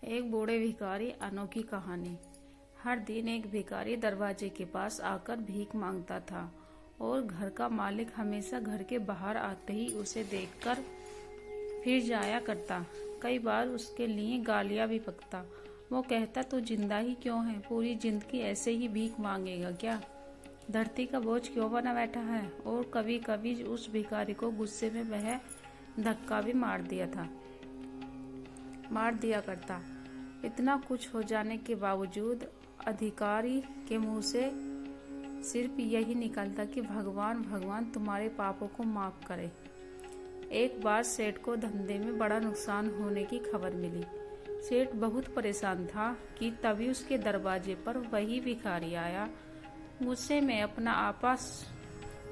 एक बूढ़े भिखारी अनोखी कहानी। हर दिन एक भिखारी दरवाजे के पास आकर भीख मांगता था और घर का मालिक हमेशा घर के बाहर आते ही उसे देखकर फिर जाया करता। कई बार उसके लिए गालियां भी पकता। वो कहता, तू जिंदा ही क्यों है? पूरी जिंदगी ऐसे ही भीख मांगेगा क्या? धरती का बोझ क्यों बना बैठा है? और कभी कभी उस भिखारी को गुस्से में वह धक्का भी मार दिया करता। इतना कुछ हो जाने के बावजूद अधिकारी के मुंह से सिर्फ यही निकलता कि भगवान भगवान तुम्हारे पापों को माफ करे। एक बार सेठ को धंधे में बड़ा नुकसान होने की खबर मिली। सेठ बहुत परेशान था कि तभी उसके दरवाजे पर वही भिखारी आया। गुस्से में अपना आपा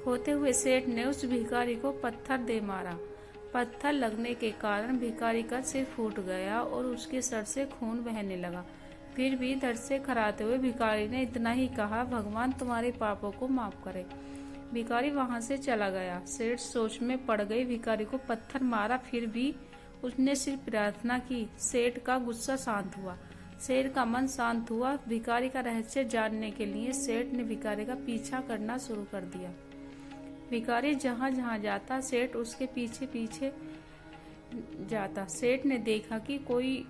होते हुए सेठ ने उस भिखारी को पत्थर दे मारा। पत्थर लगने के कारण भिखारी का सिर फूट गया और उसके सर से खून बहने लगा। फिर भी दर्द से कराते हुए भिखारी ने इतना ही कहा, भगवान तुम्हारे पापों को माफ करे। भिखारी वहां से चला गया। सेठ सोच में पड़ गई। भिखारी को पत्थर मारा, फिर भी उसने सिर्फ प्रार्थना की। सेठ का गुस्सा शांत हुआ, सेठ का मन शांत हुआ। भिखारी का रहस्य जानने के लिए सेठ ने भिखारी का पीछा करना शुरू कर दिया। भिखारी जहाँ जहाँ जाता, सेठ उसके पीछे पीछे जाता। सेठ ने देखा कि कोई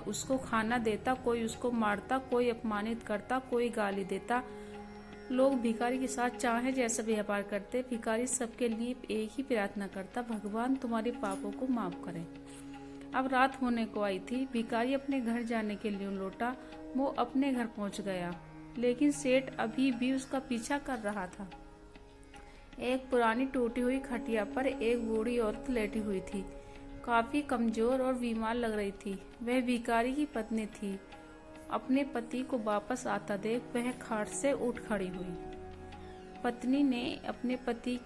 उसको खाना देता, कोई उसको मारता, कोई अपमानित करता, कोई गाली देता। लोग भिखारी के साथ चाहे जैसा व्यवहार करते। भिखारी सबके लिए एक ही प्रार्थना करता, भगवान तुम्हारे पापों को माफ करें। अब रात होने को आई थी। भिखारी अपने घर जाने के लिए लौटा। वो अपने घर पहुंच गया, लेकिन सेठ अभी भी उसका पीछा कर रहा था। एक पुरानी टूटी हुई खटिया पर एक बूढ़ी औरत लेटी हुई थी। काफी कमजोर और बीमार लग रही थी। वह भिखारी की पत्नी थी। अपने पति को वापस आता देख वह खाट से उठ खड़ी हुई। पत्नी ने अपने पति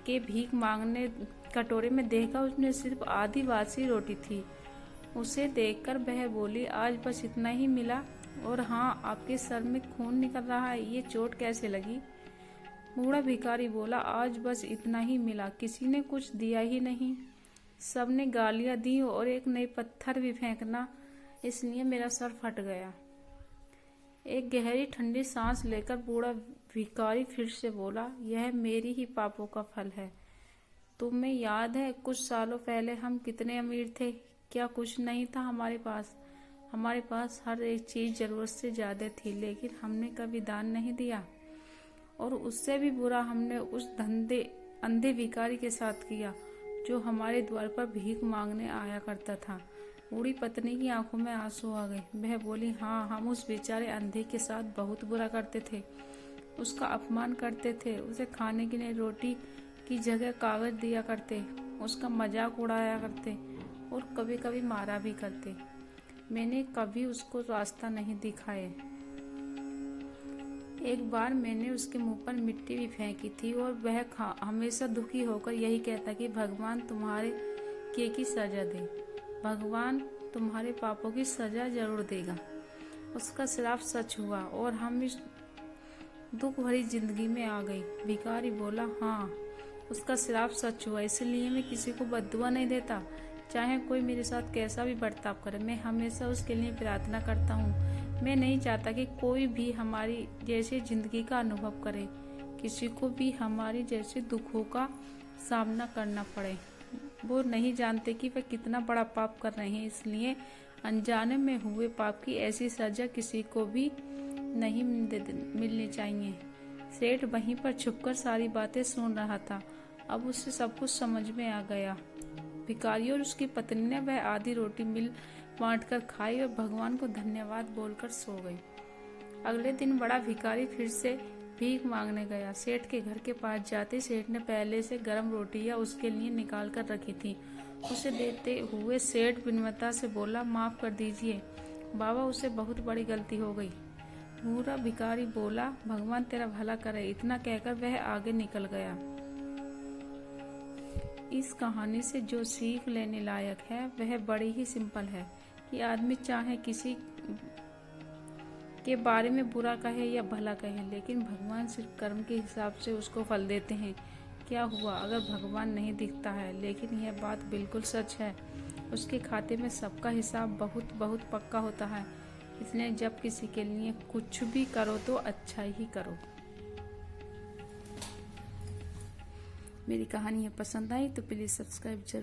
के भीख मांगने कटोरे में देखा, उसमें सिर्फ आधी बासी रोटी थी। उसे देखकर वह बोली, आज बस इतना ही मिला? और हाँ, आपके सर में खून निकल रहा है, ये चोट कैसे लगी? बूढ़ा भिखारी बोला, आज बस इतना ही मिला, किसी ने कुछ दिया ही नहीं। सबने गालियां दी और एक नई पत्थर भी फेंकना, इसलिए मेरा सर फट गया। एक गहरी ठंडी सांस लेकर बूढ़ा भिखारी फिर से बोला, यह मेरी ही पापों का फल है। तुम्हें याद है कुछ सालों पहले हम कितने अमीर थे? क्या कुछ नहीं था हमारे पास? हमारे पास हर एक चीज जरूरत से ज्यादा थी, लेकिन हमने कभी दान नहीं दिया। और उससे भी बुरा हमने उस अंधे भिखारी के साथ किया जो हमारे द्वार पर भीख मांगने आया करता था। बूढ़ी पत्नी की आंखों में आंसू आ गए। वह बोली, हाँ, हम उस बेचारे अंधे के साथ बहुत बुरा करते थे। उसका अपमान करते थे, उसे खाने के लिए रोटी की जगह कागज दिया करते, उसका मजाक उड़ाया करते और कभी कभी मारा भी करते। मैंने कभी उसको रास्ता नहीं दिखाए। एक बार मैंने उसके मुंह पर मिट्टी भी फेंकी थी और वह हमेशा दुखी होकर यही कहता कि भगवान तुम्हारे किए की सजा दे, भगवान तुम्हारे पापों की सजा जरूर देगा। उसका श्राप सच हुआ और हम इस दुख भरी जिंदगी में आ गई। भिखारी बोला, हाँ, उसका श्राप सच हुआ, इसलिए मैं किसी को बद्दुआ नहीं देता। चाहे कोई मेरे साथ कैसा भी बर्ताव करे, मैं हमेशा उसके लिए प्रार्थना करता हूँ। मैं नहीं चाहता कि कोई भी हमारी जैसी जिंदगी का अनुभव करे, किसी को भी हमारी जैसे दुखों का सामना करना पड़े। वो नहीं जानते कि वे कितना बड़ा पाप कर रहे हैं, इसलिए अनजाने में हुए पाप की ऐसी सजा किसी को भी नहीं मिलनी चाहिए। सेठ वहीं पर छुपकर सारी बातें सुन रहा था। अब उसे सब कुछ समझ में आ गया। भिखारी और उसकी पत्नी ने वह आधी रोटी मिल बांट कर खाई और भगवान को धन्यवाद बोलकर सो गई। अगले दिन बड़ा भिखारी फिर से भीख मांगने गया। सेठ के घर के पास जाते सेठ ने पहले से गर्म रोटियां उसके लिए निकाल कर रखी थी। उसे देते हुए सेठ विनम्रता से बोला, माफ कर दीजिए बाबा, उसे बहुत बड़ी गलती हो गई। बूढ़ा भिखारी बोला, भगवान तेरा भला करे। इतना कहकर वह आगे निकल गया। इस कहानी से जो सीख लेने लायक है वह बड़ी ही सिंपल है कि आदमी चाहे किसी के बारे में बुरा कहे या भला कहे, लेकिन भगवान सिर्फ कर्म के हिसाब से उसको फल देते हैं। क्या हुआ अगर भगवान नहीं दिखता है? लेकिन यह बात बिल्कुल सच है। उसके खाते में सबका हिसाब बहुत बहुत पक्का होता है। इसलिए जब किसी के लिए कुछ भी करो तो अच्छा ही करो। मेरी कहानी पसंद आई तो प्लीज़ सब्सक्राइब जरूर।